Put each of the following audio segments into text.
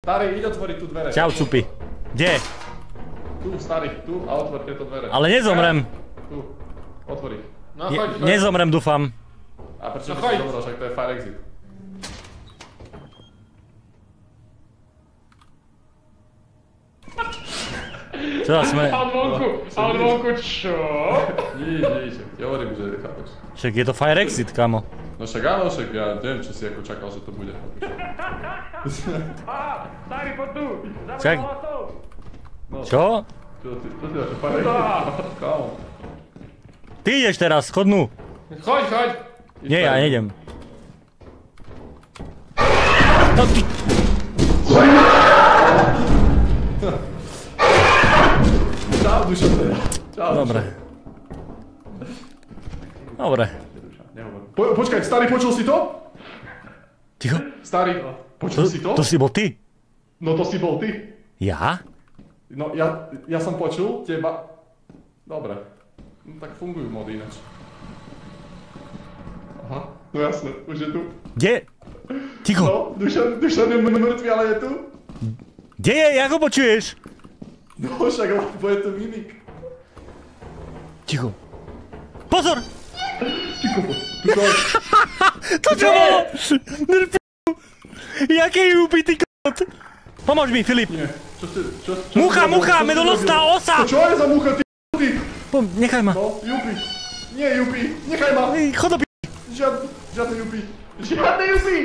Starý, idď otvoriť tú dvere. Čau, cupi. Kde? Tu, starý, tu a otvor tieto dvere. Ale nezomrem. Tu, otvor ich. No choď. Nezomrem, dúfam. A prečo by si zomrel, však to je fire exit. Čo sme? A od vonku čo? Nič, ja hovorím, že chápeš. Však je to fire exit, kamo. No však áno, však ja neviem, čo si ako čakal, že to bude. Starý, poď tu! Čak. Čo? Čo ty dáš, fire exit? Kámo. Ty ideš teraz, chodnú. Choď! Nie, ja nejdem. Čau, duša teda. Čau, Dobre. Dobre. Počkaj, starý, počul si to? Ticho. Starý, počul si to? To si bol ty? No to si bol ty. Ja? No ja som počul teba. Dobre. No tak fungujú mody ináč. Aha, no jasné, už je tu. Kde? Ticho. No, Dušan je mŕtvy, ale je tu. Kde je? Jak ho počuješ? No však, lebo je tu mimik. Ticho. Pozor! Ticho, tu. To čo bolo? Jaký ubitý k***ot? Pomôž mi, Filip. Nie, čo? Mucha, medolostná osa! Čo je za mucha, ty p***y? Nechaj ma. No, Jupi. Nie, Jupi, nechaj ma. Chod do p***. Žiadny Jupi. Žiadny Jupi.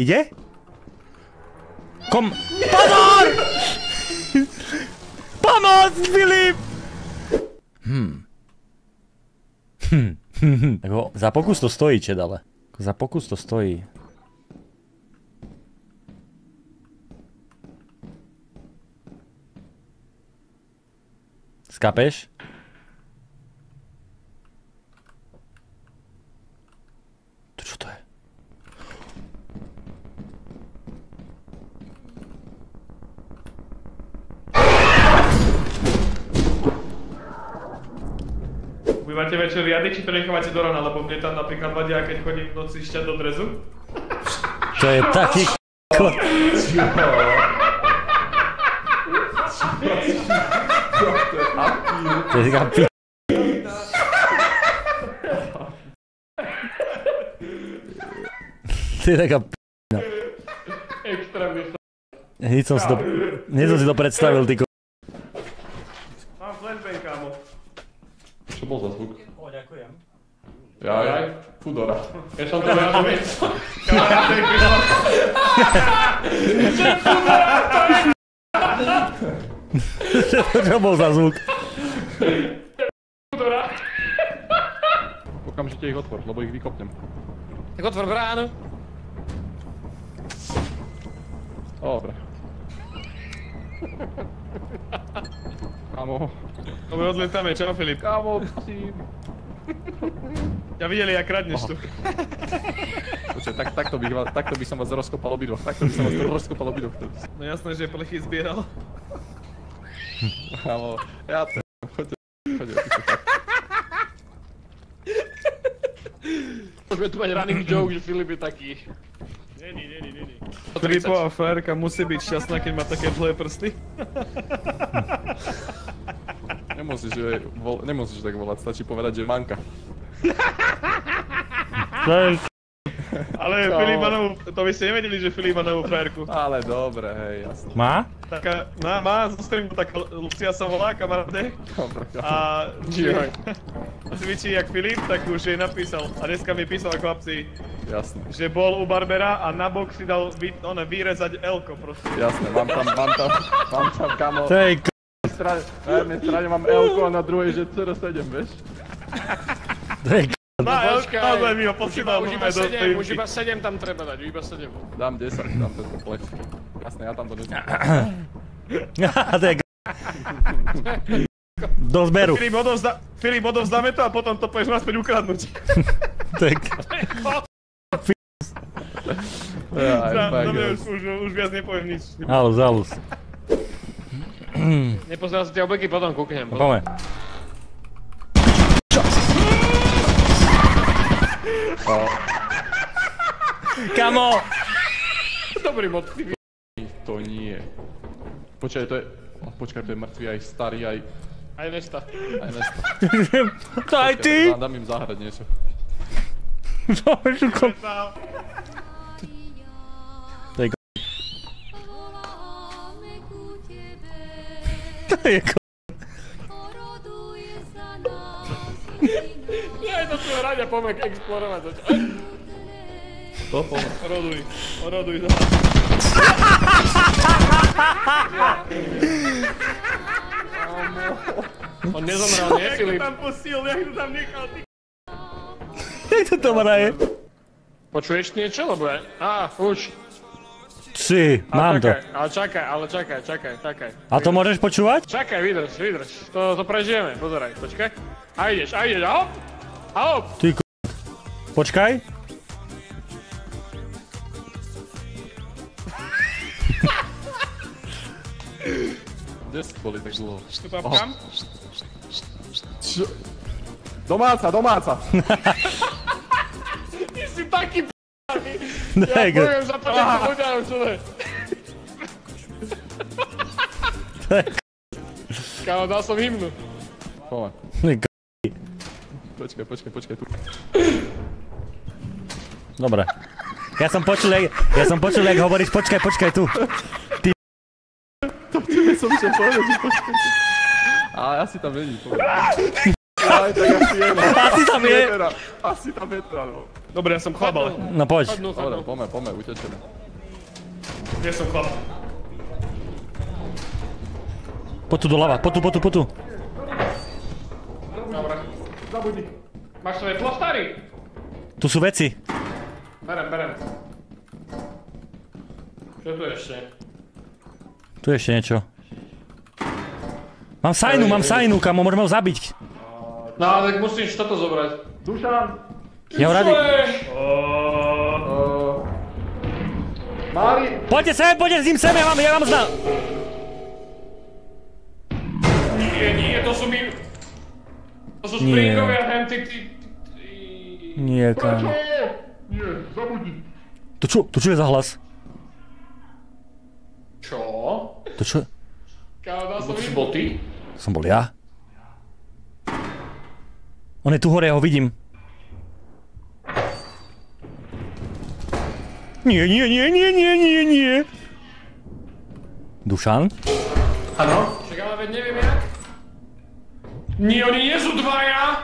Ide? Kom... Pozor! Pomoc, Filip! Za pokus to stojí, čedale. Za pokus to stojí. Skapeš? To čo to je? Vy máte večer riady, či to nechávate do rana, lebo mne tam napríklad vadia, keď chodím v noci šťať do drezu. To je taký k***o. To je taká p***. To je taká p***. Extrémne. Hneď som si to predstavil, ty ko... Mám flashbang, kámo. Čo bol za zvuk? Ďakujem. Jaj, Fudora. Ja som to vedel, kamarátej Čo bol za zvuk? Fudora. Okamžite ich otvor, lebo ich vykopnem. Tak otvor bránu. Dobre. Kámo. To my odletáme, čau Filip. Kámo, prosím. Ja videli, jak kradneš tu. Počkaj, takto by som vás rozkopal obidvoch. No jasné, že plechy zbieral. Kámo, ja to... Choďte, Môžeme tu mať running joke, že Filip je taký. Není. Filipová frajerka musí byť šťastná, keď má také dlhé prsty. Nemusíš tak volať, stačí povedať, že manka. Ale Filip má novú, to by ste nevedeli, že Filip má novú frajerku. Ale dobre, hej, jasne. Má? Taká, má, zo ktorým taká Lucia sa volá, kamaráde. A cvičí jak Filip, tak už jej napísal. A dneska mi písal chlapci, že bol u barbera a na bok si dal vyrezať L-ko proste. Jasne, mám tam, kamo. Tej k***. Na jednej strane mám L-ko a na druhej, že CR7, vieš? Tej k***. Naozaj mi ho posílal. Už iba 7 tam treba dať, iba 7. Dám 10, dám tento plex. Jasne, ja tam to nesmiem. To je k***. Do zberu. Filip, odovzdáme to a potom to pôjdeš naspäť ukradnúť. To je k***. Dobre, už viac nepoviem nič. Halus. Nepozeral si tie obleky, potom kúknem. Poďme. Kamo! Dobrý mod, ty To nie. Počkaj, to je... Počkaj, to je mŕtvý aj starý, aj... Aj Nesta. Aj Nesta. To aj ty? Dám im zahrať niečo. To je To je Ja to tu hrať a poďme explorovať. To poďme. Oroduj. On nezomrel, nie, Filip? Jak to tam posil, jak to tam nechal, ty. Jak to tam hraje? Počuješ niečo, lebo ja... Už. Si, mám to. Ale čakaj. A to môžeš počúvať? Čakaj, vydrž. To prežijeme, pozeraj, počkaj. A ideš, a hop! A hop! Ty Počkaj. Kde si boli tak dlho? Vstúpam kam? Čo? Domáca! Ty si taký p***aný! Daj go. Ja poviem za to, že to ľudia čule. Kámo, dal som hymnu. Poďme. Počkaj tu. Dobre. Ja som počul, jak hovoríš počkaj tu. Ty Tebe som chcel povedať, že počkaj. Ale asi tam není, Aj, tak asi je, no. Asi tam je. Asi tam je teda, no. Dobre, ja som chlap, ale... No poď. Dobre, poďme, utečeme. Ja som chlap. Poď tu doľava, poď tu. Dobre. Zabudni. Máš svetlo, starý? Tu sú veci. Berem. Čo tu ešte? Tu je ešte niečo. Mám sajnu, kamo, môžeme ho zabiť. No, ale tak musíš toto zobrať. Dušan! Ja ho radi... Mári! Poďte s ním sem, ja vám znám. Nie, to sú mi... To sú springovia, ty... Nie, kámo. Nie, zabudni. To čo je za hlas? Čo? To čo? Kámo, dal som hymnu. Bol ty? Som bol ja? On je tu hore, ja ho vidím. Nie. Dušan? Áno? Však ale veď neviem jak. Nie, oni nie sú dvaja!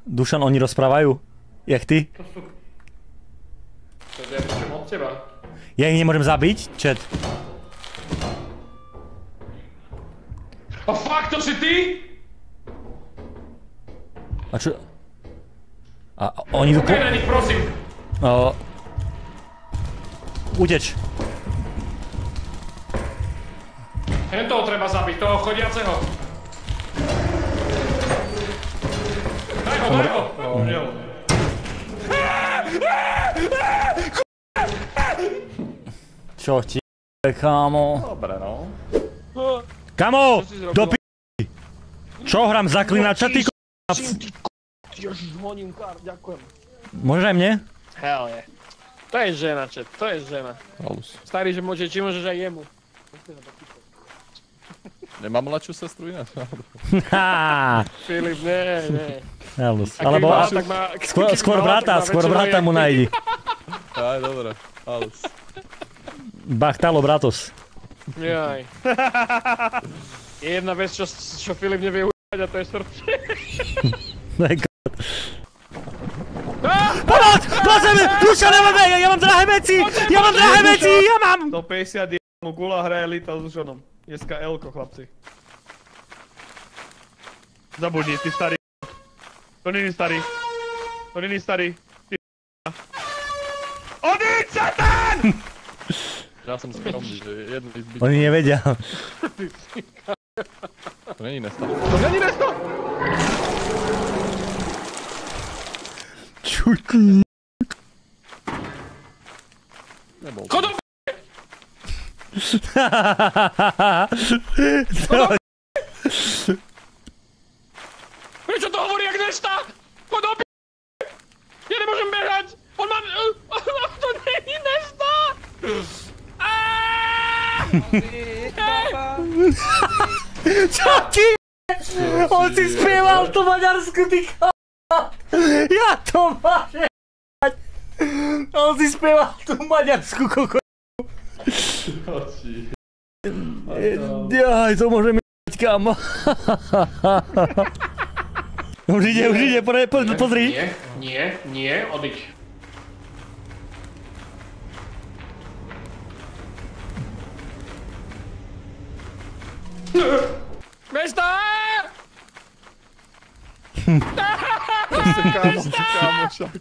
Dušan, oni rozprávajú. Jak ty? To ja počujem od teba. Ja ich nemôžem zabiť, chat. A fakt, to si ty? A čo? A oni tu po... Kukaj na nich, prosím. Uteč. Hen toho treba zabiť, toho chodiaceho. Daj ho! Čo ti kámo? Dobre, no. Kamo! Do p***! Čo hrám zaklinača, ty Ježiš, honím kár, ďakujem. Môžeš aj mne? Hell yeah. To je žena, chat, to je žena. Halus. Starý, že môže, či môžeš aj jemu. Nemám mladšiu sestru ináč? Filip, ne. Halus. Alebo... Skôr brata mu nájdi. Aj, dobre. Halus. Bachtalo bratos. Jaj. Je jedna vec, čo Filip nevie u***ať a to je srdce. Pomoc! Prosím, Duša, ja mám drahé veci! Ja mám! 150 mu gula hraje Lita s Dušanom. Dneska Elko, chlapci. Zabudni, ty starý. To není starý. Ty Odíď, satan! Ja som skromný, že jedný zbyt. Oni nevedia. To není Nesta. Čuj. Nebol. Chodom! Prečo to hovorí jak Nesta? Chodom p***! Ja nemôžem behať! On má... To není Nesta! Čo ti? On si spieval tú maďarsku, ty k***a. Ja to mážem. On si spieval tú maďarsku koko. Jaj, to môže mi dať, kámo. Už ide, pozri. Nie, odiď. Mesta! Kámo, však.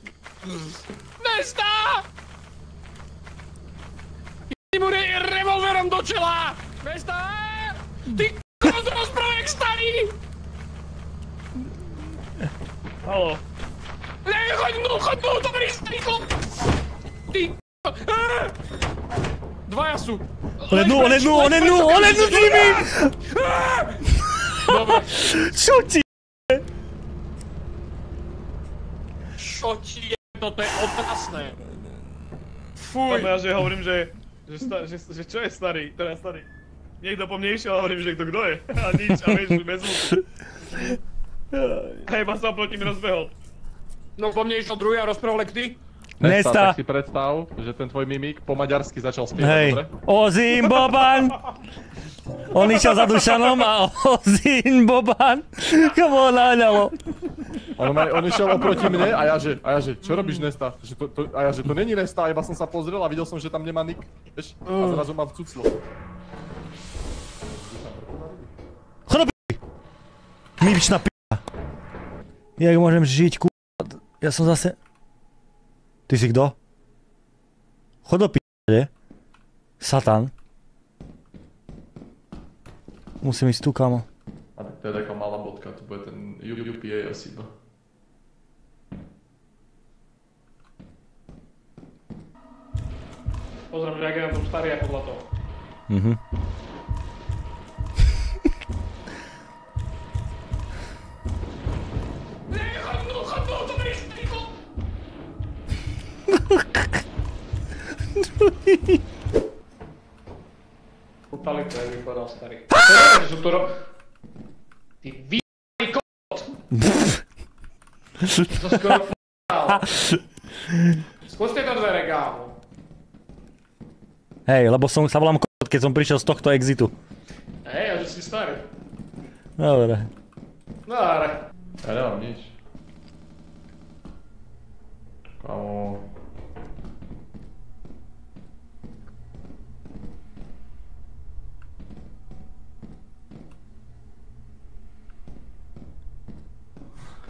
Mesta! Jdi mu revolverom do čela! Mesta! Ty k***o, rozprávaj jak starý! Haló. Choď mnou, dobrý starý chlop! Ty k***o! Dvaja sú! On je dnu s nimi! Dobre. Čo ti? Čo ti je? Toto je otrasné. Fuj. Ja že hovorím, že čo je starý, teda starý. Niekto po mne išiel a hovorím, že kto je. A nič, a vieš, bez zvuku. A iba sa proti mi rozbehol. No po mne išiel druhý a rozprával ty? Nesta. Tak si predstav, že ten tvoj mimík po maďarsky začal spievať, Hej. dobre? Ozim Boban! On išiel za Dušanom a Ozim Boban. Komu ho naňalo? On išiel oproti mne a ja že, čo robíš, Nesta? A ja že, to není Nesta, iba som sa pozrel a videl som, že tam nemá nick, vieš? A zrazu ma vcuclo. Chod do p***y! Mybičná p***a. Jak môžem žiť, k***a? Ja som zase... Ty si kto? Chod do p***e. Satan. Musím ísť tu, kámo. A tak to je taká malá bodka, to bude ten UPA asi, no. Pozriem, že jak je na tom starý a podľa toho. Chod mnou, dobrý starý chlop! Totalita, jak vypadal starý. Že sú to Ty v***ný k***ot! To skoro f***al. Skús tieto dvere, kámo. Hej, lebo som sa volám k***ot, keď som prišiel z tohto exitu. Hej, a že si starý. Dobre. Dobre. Ja nemám nič. Kámo.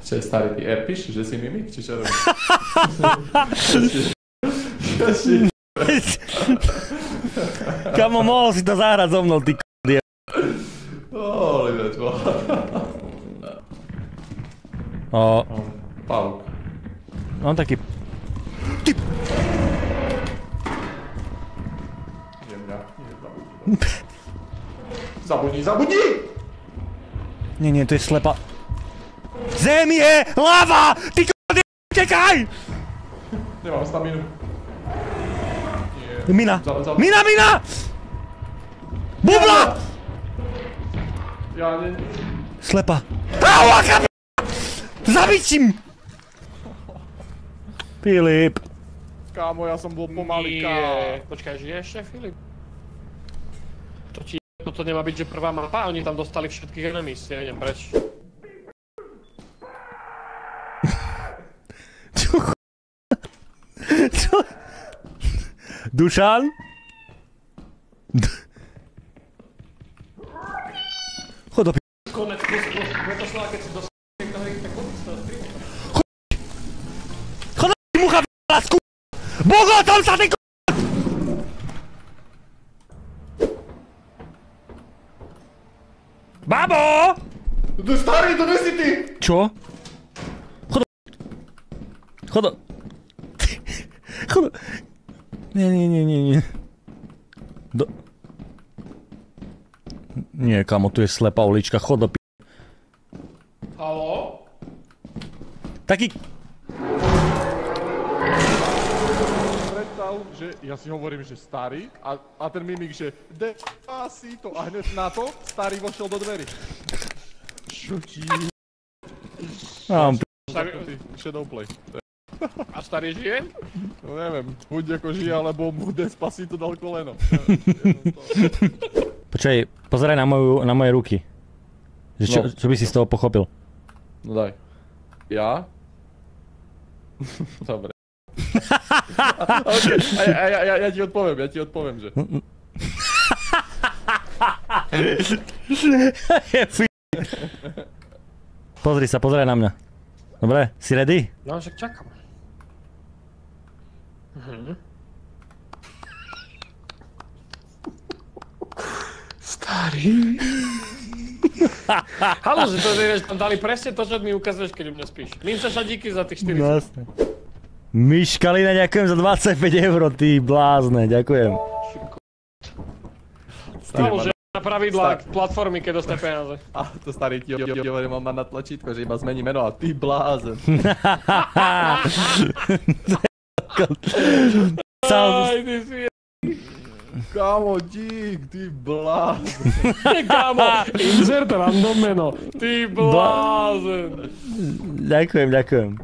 Čo je starý, ty epíš, že si mimik, či čo robíš? Kamo, mohol si to zahrať so mnou, ty k***die. Letvo. Pavuk. On taký... Ty... Nie mňa, zabudni! Nie, to je slepa. Zem je lava! Ty k***die, utekaj! Nemám staminu. Mina! Mina! Bubla! Ja nie... Slepa. Aua, k***! Zabičím! Filip. Kámo, ja som bol pomalý, Počkaj, žije ešte, Filip? Toto nemá byť, že prvá mapa, oni tam dostali všetkých enemies, ja idem preč. Čo? Dušan? Chod do p***. Konec, bude to slova, keď si dostal niekto hry, tak chodí z toho streamu. Chod do p***, mucha v***la, sku***. Bogo, tam sa ty k***. Babo! To je starý, to nesi ty! Čo? Chod do... Chod do... Nie. Nie, kamo, tu je slepá ulička, chod do p***. Haló? Predstav, Chod videl, že ja si hovorím, že starý a ten mimik, že Despacito a hneď na to starý vošiel do dverí. Čo ti... Shadowplay. A starý žije? No neviem, buď ako žije, alebo mu Despacito dal koleno. Počkaj, pozeraj na moje ruky. Čo by si z toho pochopil? No daj. Ja? Dobre. Okay. Ja ti odpoviem, že... Pozri sa, pozeraj na mňa. Dobre, si ready? No však čakám. Starý. Haló, že to vieš, tam dali presne to, čo mi ukazuješ, keď u mňa spíš. Mincoša, díky za tých 40. Jasne. Miškalina, ďakujem za 25 €, ty blázne, ďakujem. Stálo, že na pravidlá platformy, keď dostane peniaze. A to starý ti hovorím, mám na tlačítko, že iba zmení meno a ty blázen. Aj, ty si Kámo, dík, ty blázen. Kámo, insert random meno. Ty blázen. Ďakujem.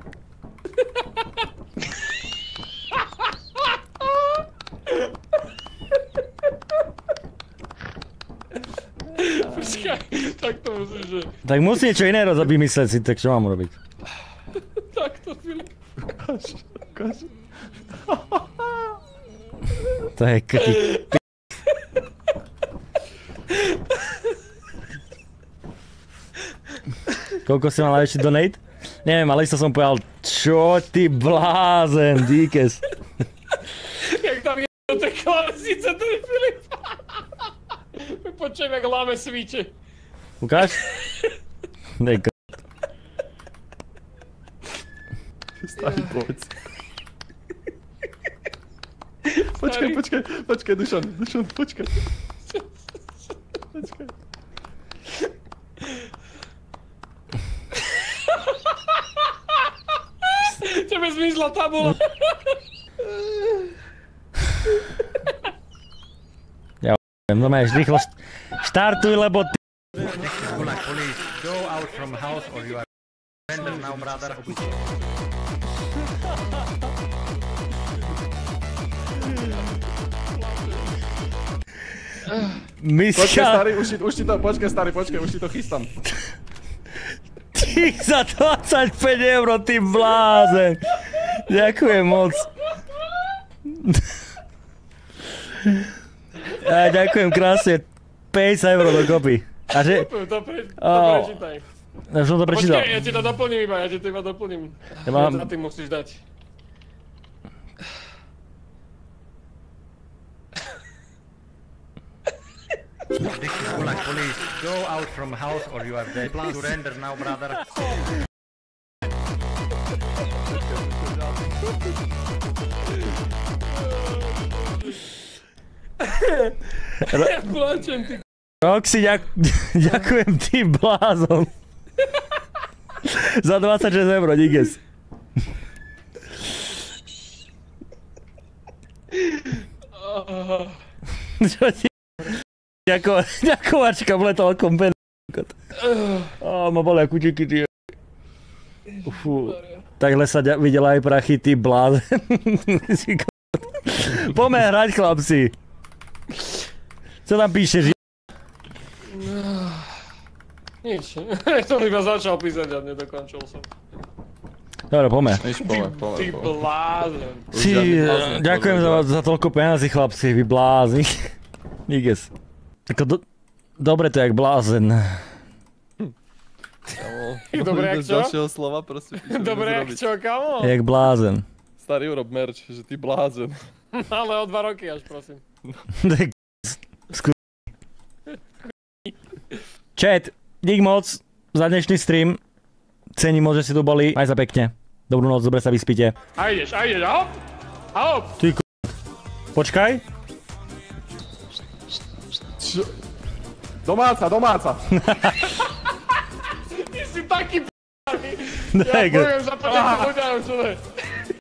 Počkaj, tak to musíš, že... Tak musí niečo iné vymysleť si, tak čo mám robiť? Tak to Filip. Ukáž. To je Koľko si mal ešte donate? Neviem, ale isto som povedal, čo ty blázen, díkes. Jak tam je do tej klávesnice, to je Filip. Počujem, jak láme svíče. Ukáž? Nej Starý, povedz. Počkaj, Dušan, počkaj. Počkaj. Tebe zmizla tabula. No máš rýchlo štartuj, lebo ty... Počkaj starý, už ti to chystám. Ty za 25 €, ty blázen. Ďakujem moc. Ďakujem krásne. 50 € dokopy. A že... To prečítaj. Ja som to prečítal. Počkaj, ja ti to doplním iba, ja ti to iba doplním. Ja mám... Za tým musíš dať. This is Gulag police. Go out from house or you are dead. Surrender now, brother. Ja plačem, ty. Roxy, ďakujem, ty blázon. Za 26 €, díkes. Čo ti... Ďakovačka vletal kompen... Ma bolia kutíky, ty... Takhle sa videla aj prachy, ty blázen. Poďme hrať, chlapci. Co tam píšeš? Nič. Som iba začal písať a nedokončil som. Dobre, poďme. Ty blázen. Ďakujem za toľko peniazy, chlapci, vy blázni. Díkes. Tako dobre to jak blázen. Dobre, jak čo? Ďalšieho slova, prosím. Dobre, jak čo, kamo? Jak blázen. Starý urob merch, že ty blázen. Ale o 2 roky až, prosím. Chat, dík moc za dnešný stream. Cením moc, že si tu boli. Maj sa pekne. Dobrú noc, dobre sa vyspíte. A ideš, hop! Hop! Ty Počkaj. Čo? Domáca! Ty si taký p***aný. Ja poviem za počátku ľudia, čo to je.